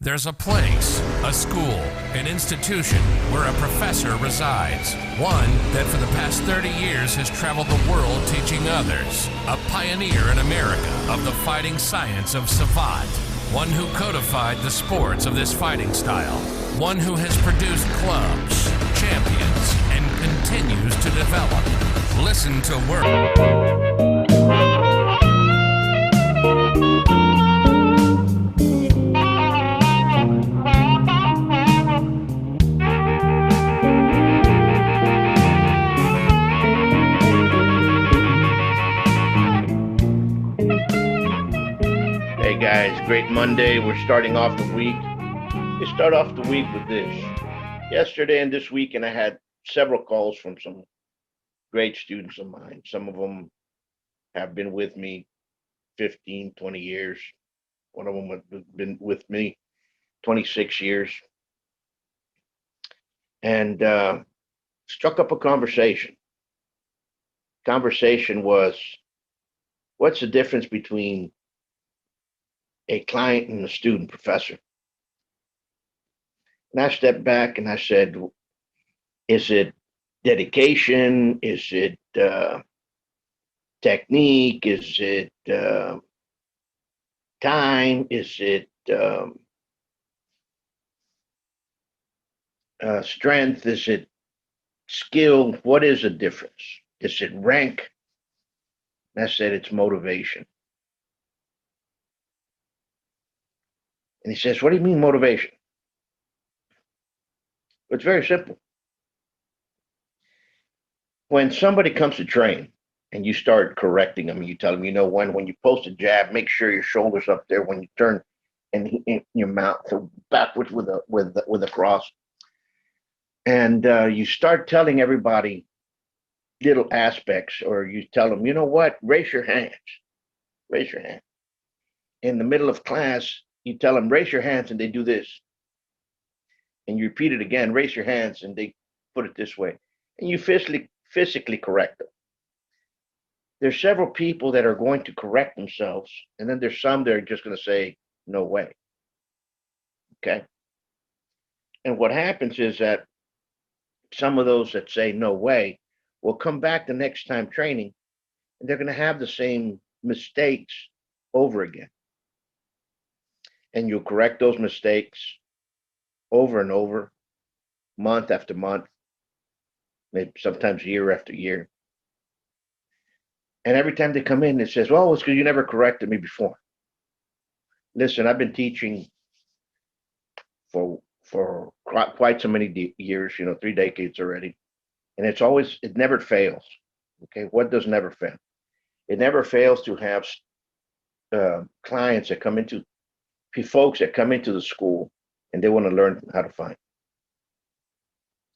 There's a place, a school, an institution where a professor resides. One that for the past 30 years has traveled the world teaching others. A pioneer in America of the fighting science of Savate. One who codified the sports of this fighting style. One who has produced clubs, champions, and continues to develop. Listen to Hey guys, great Monday. We're starting off the week. We start off the week with this. Yesterday and this weekend, I had several calls from some great students of mine. Some of them have been with me 15, 20 years. One of them has been with me 26 years. And struck up a conversation. Conversation was, what's the difference between a client and a student professor? And I stepped back and I said, is it dedication? Is it technique? Is it time? Is it strength? Is it skill? What is the difference? Is it rank? And I said, it's motivation. And he says, what do you mean motivation? It's very simple. When somebody comes to train and you start correcting them, you tell them, when you post a jab, make sure your shoulder's up there when you turn and in your mouth backwards with a cross. And you start telling everybody little aspects, or you tell them, raise your hands. Raise your hand. In the middle of class, you tell them, raise your hands, and they do this. And you repeat it again, raise your hands, and they put it this way. And you physically correct them. There's several people that are going to correct themselves, and then there's some that are just going to say, no way. Okay? And what happens is that some of those that say no way will come back the next time training, and they're going to have the same mistakes over again. And you'll correct those mistakes over and over, month after month, maybe sometimes year after year. And every time they come in, it says, well, it's because you never corrected me before. Listen, I've been teaching for quite so many years, 3 decades already. And it never fails. Okay, what does never fail? It never fails to have clients that come into folks that come into the school and they want to learn how to fight.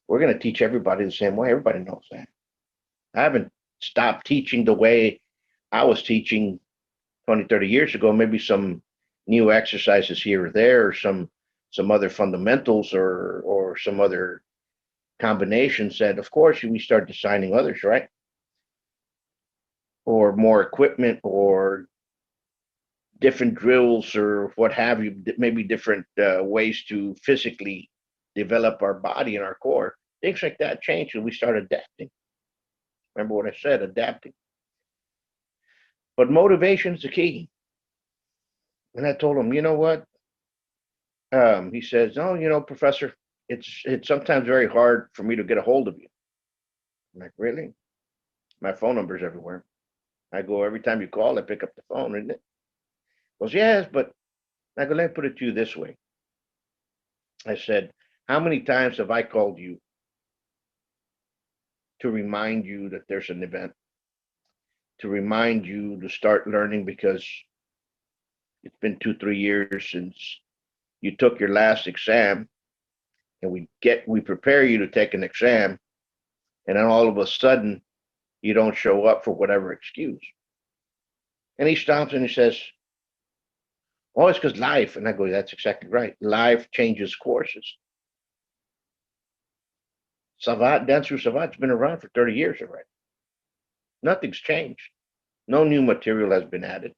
We're going to teach everybody the same way. Everybody knows that. I haven't stopped teaching the way I was teaching 20, 30 years ago. Maybe some new exercises here or there, or some other fundamentals or some other combinations that, of course, we start designing others, right? Or more equipment, or different drills, or what have you, maybe different ways to physically develop our body and our core. Things like that change and we start adapting. Remember what I said, adapting. But motivation is the key. And I told him, you know what? He says, oh, Professor, it's sometimes very hard for me to get a hold of you. I'm like, really? My phone number's everywhere. I go, every time you call, I pick up the phone, isn't it? He goes, yes, but I go, let me put it to you this way. I said, how many times have I called you to remind you that there's an event, to remind you to start learning because it's been 2-3 years since you took your last exam, and we prepare you to take an exam, and then all of a sudden you don't show up for whatever excuse. And he stops and he says, oh, it's because life. And I go, that's exactly right. Life changes courses. Dance through Savate's been around for 30 years already. Nothing's changed. No new material has been added.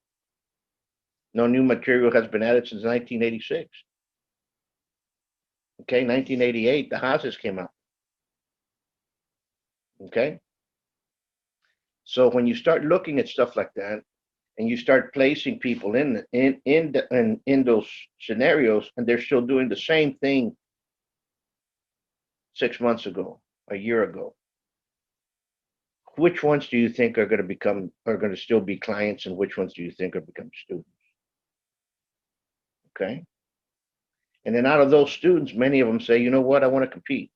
No new material has been added since 1986. Okay, 1988, the Haas's came out. Okay, so when you start looking at stuff like that, and you start placing people in those scenarios, and they're still doing the same thing 6 months ago, a year ago, which ones do you think are going to still be clients, and which ones do you think are become students? Okay, and then out of those students, many of them say, you know what, I want to compete.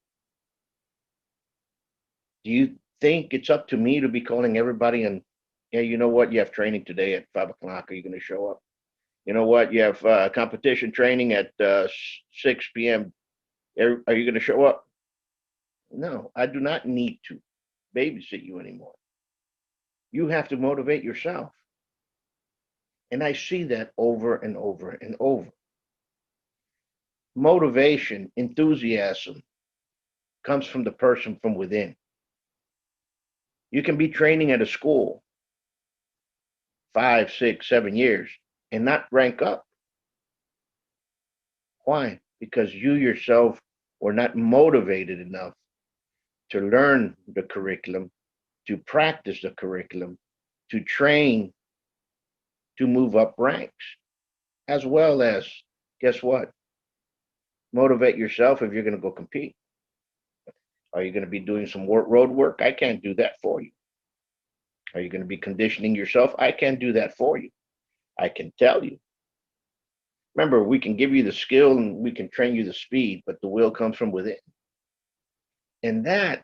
Do you think it's up to me to be calling everybody and, yeah, you know what, you have training today at 5 o'clock, are you going to show up? You know what, you have competition training at 6 p.m. Are you going to show up? No, I do not need to babysit you anymore. You have to motivate yourself. And I see that over and over and over. Motivation, enthusiasm comes from the person from within. You can be training at a school 5, 6, 7 years and not rank up. Why? Because you yourself were not motivated enough to learn the curriculum, to practice the curriculum, to train, to move up ranks, as well as, guess what? Motivate yourself if you're going to go compete. Are you going to be doing some road work? I can't do that for you. Are you going to be conditioning yourself? I can't do that for you. I can tell you. Remember, we can give you the skill and we can train you the speed, but the will comes from within. And that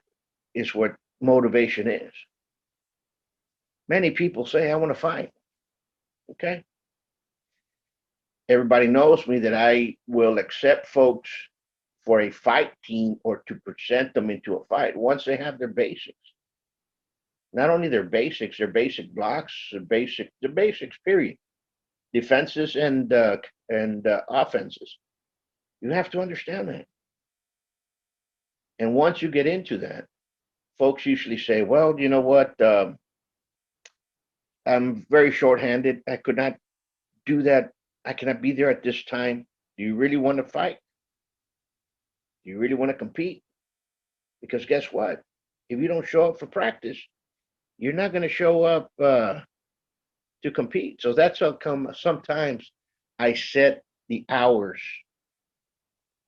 is what motivation is. Many people say, I want to fight. Okay. Everybody knows me that I will accept folks for a fight team or to present them into a fight once they have their basics. Not only their basic blocks, the basics, period. Defenses and offenses. You have to understand that. And once you get into that, folks usually say, well, you know what? I'm very short-handed. I could not do that. I cannot be there at this time. Do you really want to fight? Do you really want to compete? Because guess what? If you don't show up for practice, you're not going to show up to compete. So that's how come sometimes I set the hours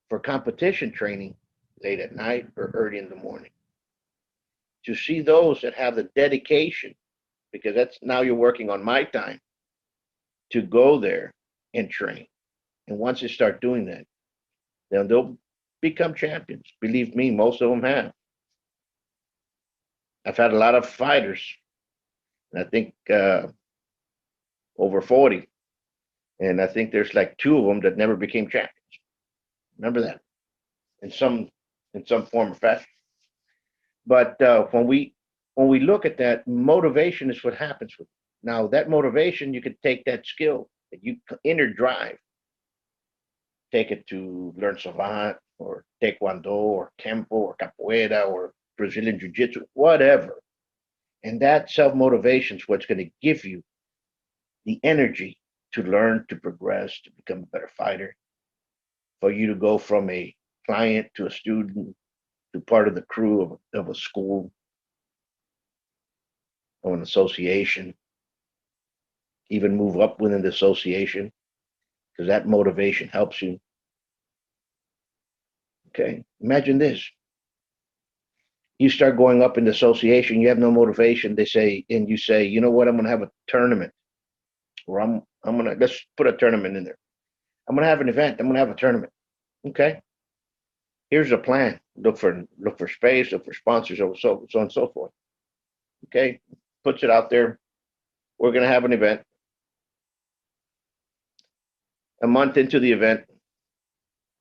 for competition training late at night or early in the morning to see those that have the dedication, because that's now you're working on my time to go there and train. And once they start doing that, then they'll become champions. Believe me, most of them have. I've had a lot of fighters, and I think over 40, and I think there's like 2 of them that never became champions. Remember that, in some form or fashion. But when we look at that, motivation is what happens with it. Now that motivation, you could take that skill, that you inner drive, take it to learn Savate or Taekwondo or Kempo or Capoeira or Brazilian Jiu-Jitsu, whatever. And that self-motivation is what's going to give you the energy to learn, to progress, to become a better fighter, for you to go from a client to a student, to part of the crew of a school, or an association, even move up within the association, because that motivation helps you. Okay, imagine this. You start going up in the association, you have no motivation, they say, and you say, you know what, I'm going to have a tournament, or I'm going to, let's put a tournament in there. I'm going to have an event, I'm going to have a tournament. Okay, here's a plan. Look for space, look for sponsors, so on and so forth. Okay, puts it out there. We're going to have an event. A month into the event,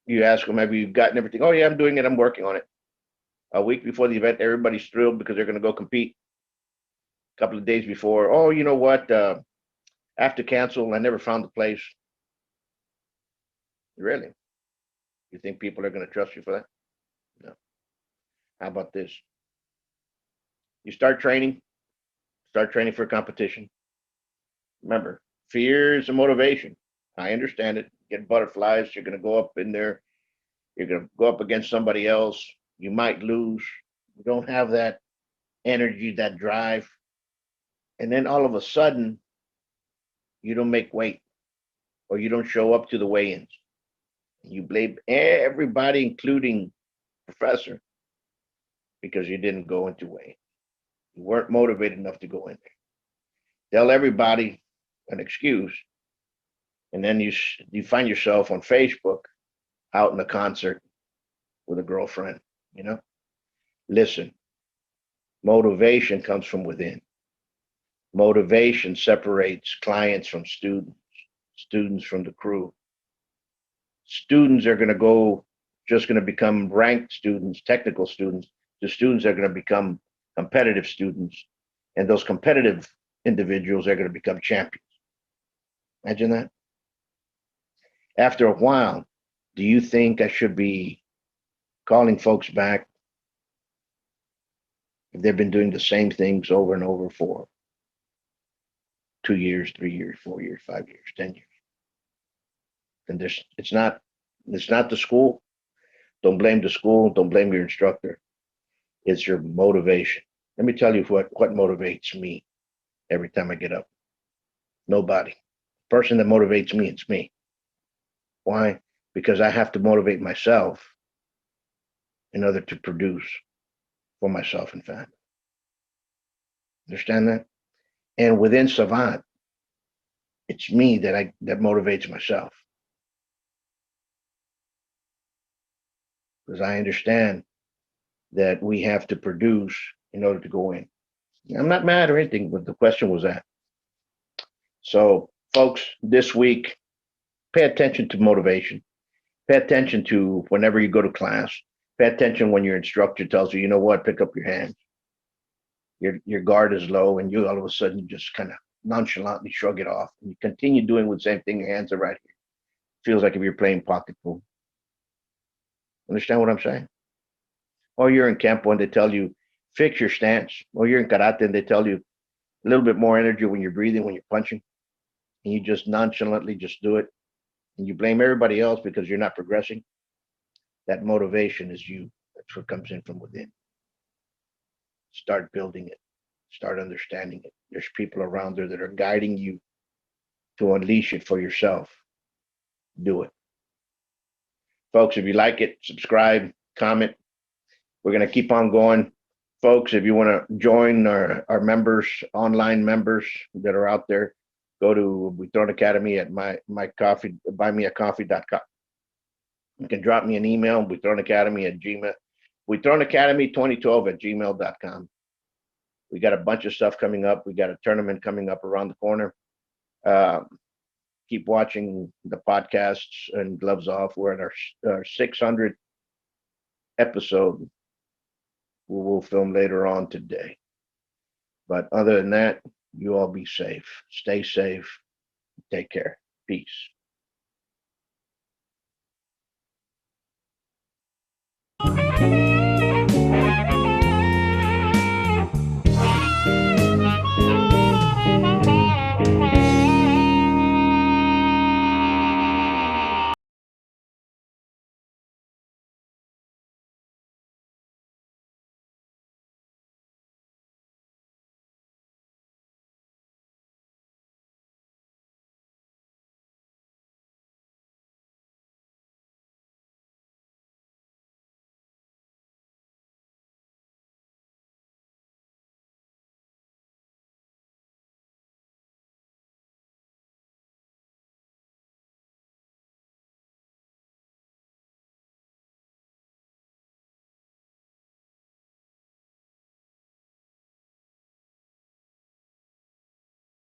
you ask them, have you gotten everything? Oh yeah, I'm doing it, I'm working on it. A week before the event, everybody's thrilled because they're going to go compete. A couple of days before, oh, you know what? I have to cancel. I never found the place. Really? You think people are going to trust you for that? No. How about this? You start training for a competition. Remember, fear is a motivation. I understand it. Get butterflies. You're going to go up in there. You're going to go up against somebody else. You might lose. You don't have that energy, that drive. And then all of a sudden, you don't make weight or you don't show up to the weigh-ins. You blame everybody, including Professor, because you didn't go into weigh-ins. You weren't motivated enough to go in there. Tell everybody an excuse, and then you find yourself on Facebook out in a concert with a girlfriend. Listen, motivation comes from within. Motivation separates clients from students, students from the crew. Students are going to just going to become ranked students, technical students. The students are going to become competitive students, and those competitive individuals are going to become champions. Imagine that. After a while, do you think I should be calling folks back if they've been doing the same things over and over for 2 years, 3 years, 4 years, 5 years, 10 years? And it's not the school. Don't blame the school. Don't blame your instructor. It's your motivation. Let me tell you what motivates me every time I get up. Nobody. The person that motivates me, it's me. Why? Because I have to motivate myself in order to produce for myself and family. Understand that? And within Savate, it's me that motivates myself. Because I understand that we have to produce in order to go in. I'm not mad or anything, but the question was that. So, folks, this week, pay attention to motivation. Pay attention to whenever you go to class. Pay attention when your instructor tells you, you know what, pick up your hands. Your guard is low, and you all of a sudden just kind of nonchalantly shrug it off. And you continue doing the same thing. Your hands are right here. Feels like if you're playing pocket pool. Understand what I'm saying? Or you're in campo and they tell you, fix your stance. Or you're in karate and they tell you a little bit more energy when you're breathing, when you're punching. And you just nonchalantly just do it. And you blame everybody else because you're not progressing. That motivation is you. That's what comes in from within. Start building it. Start understanding it. There's people around there that are guiding you to unleash it for yourself. Do it. Folks, if you like it, subscribe, comment. We're going to keep on going. Folks, if you want to join our members, online members that are out there, go to Buitron Academy at my coffee, buymeacoffee.com. You can drop me an email, buitronacademy at gmail, buitronacademy2012 at gmail.com. We got a bunch of stuff coming up. We got a tournament coming up around the corner. Keep watching the podcasts and Gloves Off. We're at our 600th episode. We will film later on today. But other than that, you all be safe. Stay safe. Take care. Peace.